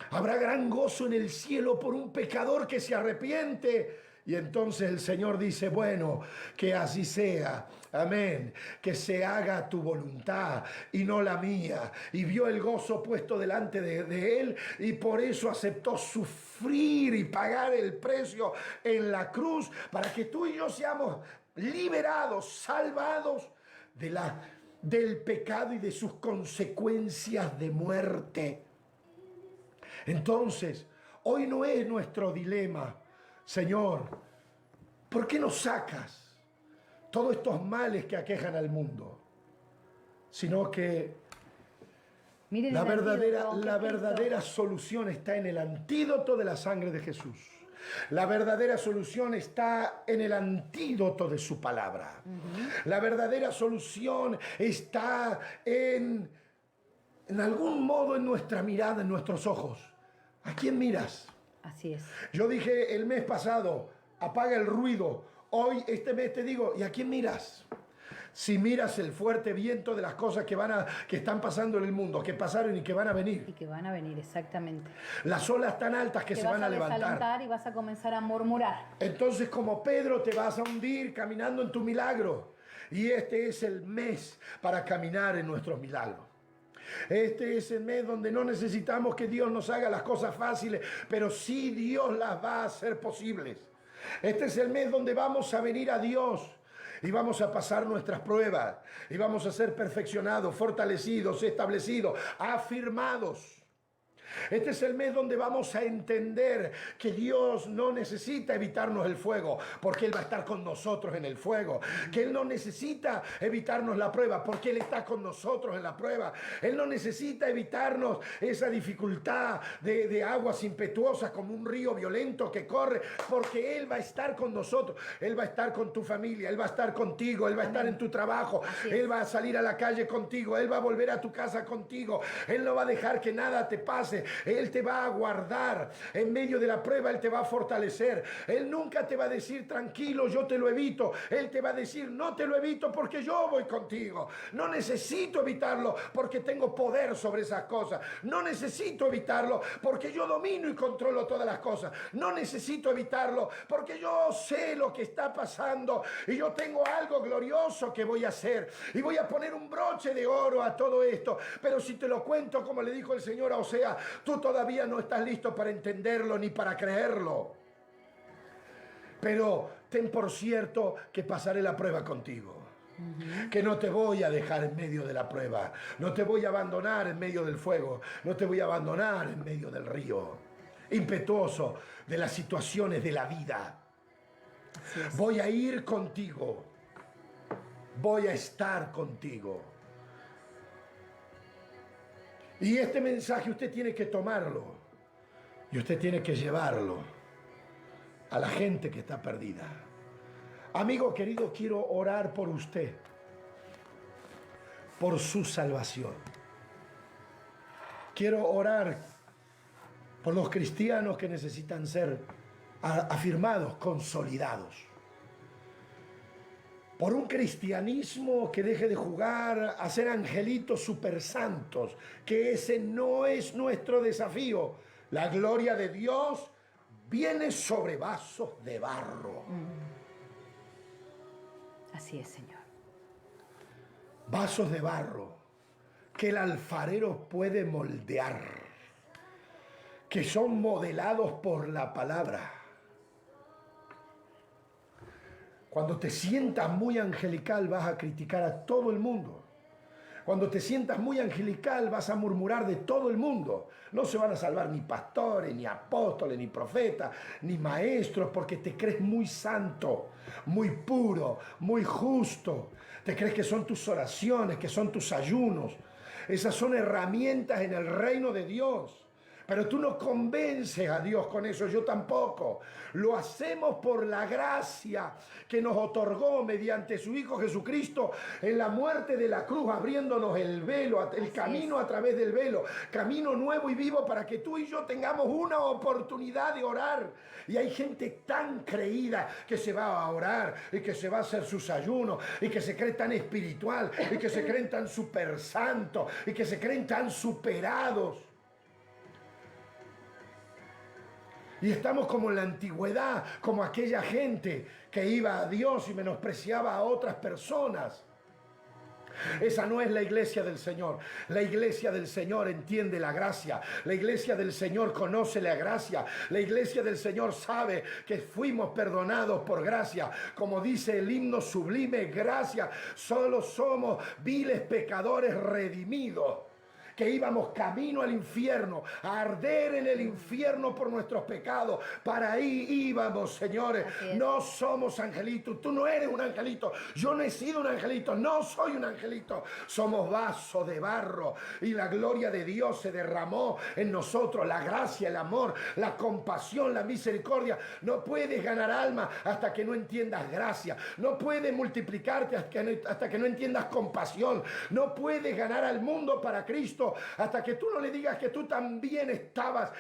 habrá gran gozo en el cielo por un pecador que se arrepiente. Y entonces el Señor dice: bueno, que así sea, amén, que se haga tu voluntad y no la mía. Y vio el gozo puesto delante de él, y por eso aceptó sufrir y pagar el precio en la cruz, para que tú y yo seamos liberados, salvados del pecado y de sus consecuencias de muerte. Entonces, hoy no es nuestro dilema: Señor, ¿por qué nos sacas todos estos males que aquejan al mundo? Sino que Miren La el verdadera, antídoto, la Cristo. verdadera solución está en el antídoto de la sangre de Jesús. La verdadera solución está en el antídoto de su palabra. La verdadera solución está en algún modo en nuestra mirada, en nuestros ojos. ¿A quién miras? Así es. Yo dije el mes pasado, apaga el ruido. Hoy, este mes te digo, ¿y a quién miras? Si miras el fuerte viento de las cosas que están pasando en el mundo, que pasaron y que van a Y venir. que van a venir, exactamente. Las olas tan altas que Te se vas van a a levantar. desalentar y vas a comenzar a murmurar. Entonces, como Pedro, te vas a hundir caminando en tu milagro. Y este es el mes para caminar en nuestros milagros. Este es el mes donde no necesitamos que Dios nos haga las cosas fáciles, pero sí Dios las va a hacer posibles. Este es el mes donde vamos a venir a Dios y vamos a pasar nuestras pruebas y vamos a ser perfeccionados, fortalecidos, establecidos, afirmados. Este es el mes donde vamos a entender que Dios no necesita evitarnos el fuego, porque Él va a estar con nosotros en el fuego. Que Él no necesita evitarnos la prueba, porque Él está con nosotros en la prueba. Él no necesita evitarnos esa dificultad de aguas impetuosas como un río violento que corre, porque Él va a estar con nosotros. Él va a estar con tu familia, Él va a estar contigo, Él va a estar en tu trabajo, Él va a salir a la calle contigo, Él va a volver a tu casa contigo. Él no va a dejar que nada te pase. Él te va a guardar en medio de la prueba, Él te va a fortalecer. Él nunca te va a decir tranquilo, yo te lo evito. Él te va a decir no te lo evito porque yo voy contigo. No necesito evitarlo porque tengo poder sobre esas cosas. No necesito evitarlo porque yo domino y controlo todas las cosas. No necesito evitarlo porque yo sé lo que está pasando y yo tengo algo glorioso que voy a hacer y voy a poner un broche de oro a todo esto. Pero si te lo cuento como le dijo el Señor a Osea, tú todavía no estás listo para entenderlo ni para creerlo. Pero ten por cierto que pasaré la prueba contigo. Que no te voy a dejar en medio de la prueba. No te voy a abandonar en medio del fuego. No te voy a abandonar en medio del río impetuoso de las situaciones de la vida. Voy a ir contigo. Voy a estar contigo. Y este mensaje usted tiene que tomarlo y usted tiene que llevarlo a la gente que está perdida. Amigo querido, quiero orar por usted, por su salvación. Quiero orar por los cristianos que necesitan ser afirmados, consolidados. Por un cristianismo que deje de jugar a ser angelitos supersantos, que ese no es nuestro desafío. La gloria de Dios viene sobre vasos de barro. Así es, Señor. Vasos de barro que el alfarero puede moldear, que son modelados por la palabra. Cuando te sientas muy angelical vas a criticar a todo el mundo. Cuando te sientas muy angelical vas a murmurar de todo el mundo. No se van a salvar ni pastores, ni apóstoles, ni profetas, ni maestros, porque te crees muy santo, muy puro, muy justo. Te crees que son tus oraciones, que son tus ayunos. Esas son herramientas en el reino de Dios. Pero tú no convences a Dios con eso, yo tampoco. Lo hacemos por la gracia que nos otorgó mediante su Hijo Jesucristo en la muerte de la cruz, abriéndonos el velo, el camino a través del velo, camino nuevo y vivo para que tú y yo tengamos una oportunidad de orar. Y hay gente tan creída que se va a orar y que se va a hacer sus ayunos y que se cree tan espiritual y que se creen tan super santos y que se creen tan superados. Y estamos como en la antigüedad, como aquella gente que iba a Dios y menospreciaba a otras personas. Esa no es la iglesia del Señor. La iglesia del Señor entiende la gracia. La iglesia del Señor conoce la gracia. La iglesia del Señor sabe que fuimos perdonados por gracia. Como dice el himno sublime, gracia. Solo somos viles pecadores redimidos. que íbamos camino al infierno, a arder en el infierno por nuestros pecados. Para ahí íbamos, señores. No somos angelitos. Tú no eres un angelito. Yo no he sido un angelito. No soy un angelito. Somos vasos de barro y la gloria de Dios se derramó en nosotros. La gracia, el amor, la compasión, la misericordia. No puedes ganar alma hasta que no entiendas gracia. No puedes multiplicarte hasta que no entiendas compasión. No puedes ganar al mundo para Cristo hasta que tú no le digas que tú también estabas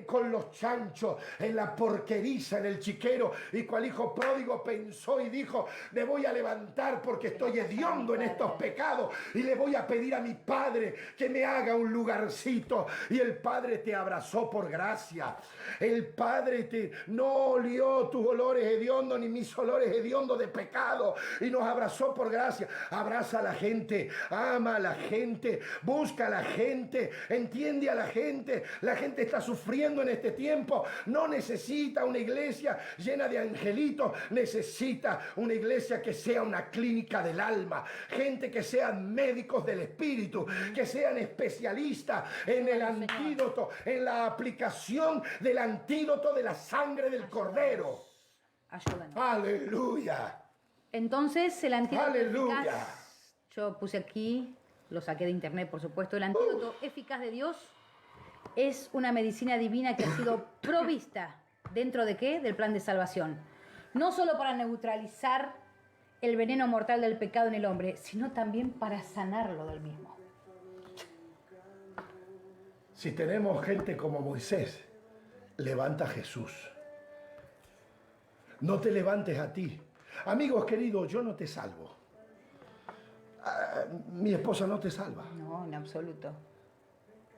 con los chanchos, en la porqueriza, en el chiquero, y cual hijo pródigo pensó y dijo: me voy a levantar porque estoy hediondo en estos pecados y le voy a pedir a mi Padre que me haga un lugarcito. Y el Padre te abrazó por gracia. El Padre no olió tus olores hediondos ni mis olores hediondos de pecado y nos abrazó por gracia. Abraza a la gente, ama a la gente, busca a la gente, entiende a la gente. La gente está sufriendo en este tiempo. No necesita una iglesia llena de angelitos, necesita una iglesia que sea una clínica del alma, gente que sean médicos del espíritu, que sean especialistas en el antídoto, en la aplicación del antídoto de la sangre del Cordero. Ayúdanos. Aleluya. Entonces, el antídoto Aleluya. eficaz, yo puse aquí, lo saqué de internet, por supuesto, el antídoto eficaz de Dios es una medicina divina que ha sido provista. ¿Dentro de qué? Del plan de salvación. No solo para neutralizar el veneno mortal del pecado en el hombre, sino también para sanarlo del mismo. Si tenemos gente como Moisés, levanta a Jesús. No te levantes a ti. Amigos queridos, yo no te salvo. Mi esposa no te salva. No, en absoluto.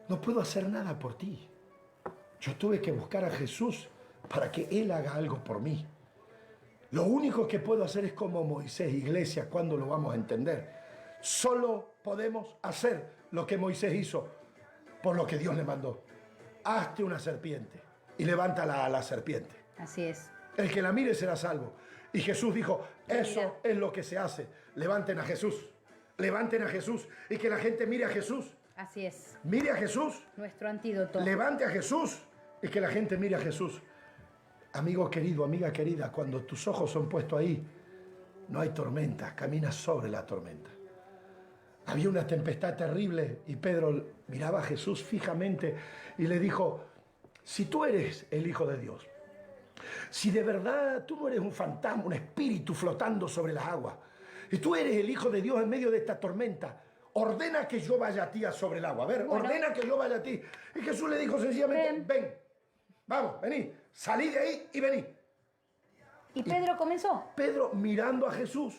No puedo hacer nada por ti. Yo tuve que buscar a Jesús para que Él haga algo por mí. Lo único que puedo hacer es como Moisés. Iglesia, ¿cuándo lo vamos a entender? Solo podemos hacer lo que Moisés hizo por lo que Dios le mandó. Hazte una serpiente y levántala a la serpiente. Así es. El que la mire será salvo. Y Jesús dijo: eso es lo que se hace. Levanten a Jesús. Levanten a Jesús. Y que la gente mire a Jesús. Así es. Mire a Jesús. Nuestro antídoto. Levante a Jesús. Y que la gente mire a Jesús. Amigo querido, amiga querida, cuando tus ojos son puestos ahí, no hay tormenta. Caminas sobre la tormenta. Había una tempestad terrible y Pedro miraba a Jesús fijamente y le dijo: si tú eres el Hijo de Dios, si de verdad tú no eres un fantasma, un espíritu flotando sobre las aguas, y tú eres el Hijo de Dios en medio de esta tormenta, ordena que yo vaya a ti sobre el agua. A ver, ordena que yo vaya a ti. Y Jesús le dijo sencillamente: ven, vamos, vení, salí de ahí y vení. Y Pedro comenzó. Pedro, mirando a Jesús,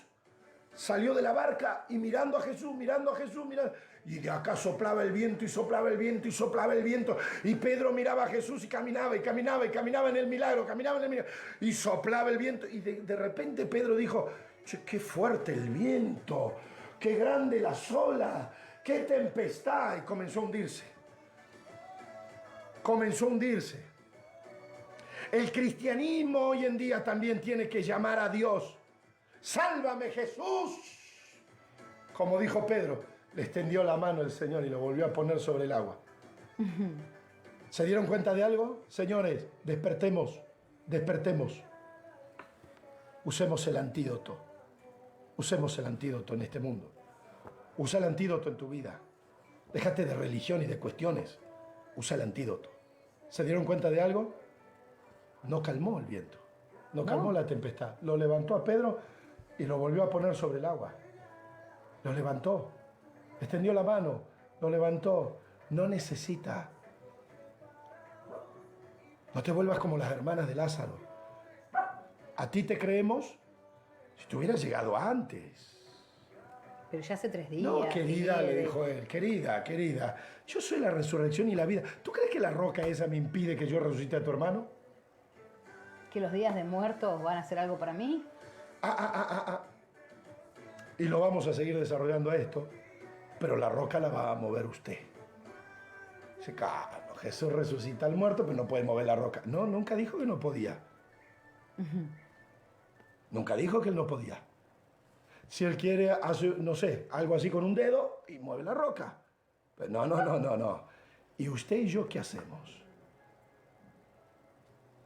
salió de la barca y mirando a Jesús, mirando. Y de acá soplaba el viento y soplaba el viento y soplaba el viento. Y Pedro miraba a Jesús y caminaba en el milagro, y soplaba el viento. Y de repente Pedro dijo: che, qué fuerte el viento, qué grande las olas, qué tempestad. Y comenzó a hundirse. Comenzó a hundirse. El cristianismo hoy en día también tiene que llamar a Dios: sálvame, Jesús. Como dijo Pedro, le extendió la mano el Señor y lo volvió a poner sobre el agua. ¿Se dieron cuenta de algo? Señores, despertemos, despertemos. Usemos el antídoto. Usemos el antídoto en este mundo. Usa el antídoto en tu vida. Déjate de religión y de cuestiones. Usa el antídoto. ¿Se dieron cuenta de algo? No calmó el viento. No calmó la tempestad. Lo levantó a Pedro y lo volvió a poner sobre el agua. Lo levantó. Extendió la mano. Lo levantó. No necesita. No te vuelvas como las hermanas de Lázaro. A ti te creemos si tú hubieras llegado antes. Pero ya hace 3 días. No, querida, le dijo él. Querida. Yo soy la resurrección y la vida. ¿Tú crees que la roca esa me impide que yo resucite a tu hermano? ¿Que los días de muertos van a hacer algo para mí? Y lo vamos a seguir desarrollando esto, pero la roca la va a mover usted. Dice: claro, Jesús resucita al muerto, pero no puede mover la roca. No, nunca dijo que no podía. Nunca dijo que él no podía. Si él quiere, hace, no sé, algo así con un dedo y mueve la roca. No, no, no, no, no. ¿Y usted y yo qué hacemos?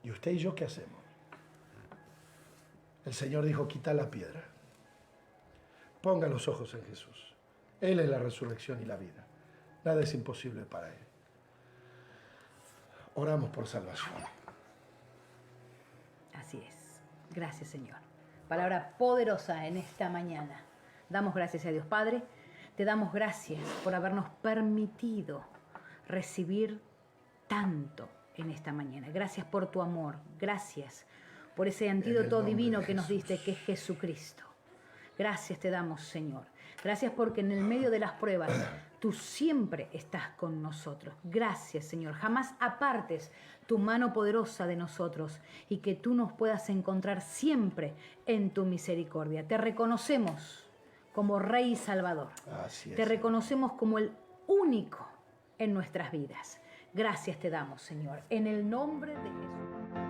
¿Y usted y yo qué hacemos? El Señor dijo, quita la piedra. Ponga los ojos en Jesús. Él es la resurrección y la vida. Nada es imposible para Él. Oramos por salvación. Así es. Gracias, Señor. Palabra poderosa en esta mañana. Damos gracias a Dios Padre. Te damos gracias por habernos permitido recibir tanto en esta mañana. Gracias por tu amor. Gracias por ese antídoto divino que nos diste, que es Jesucristo. Gracias te damos, Señor. Gracias porque en el medio de las pruebas tú siempre estás con nosotros. Gracias, Señor. Jamás apartes tu mano poderosa de nosotros y que tú nos puedas encontrar siempre en tu misericordia. Te reconocemos como Rey y Salvador. Así es. Te reconocemos como el único en nuestras vidas. Gracias te damos, Señor. En el nombre de Jesús.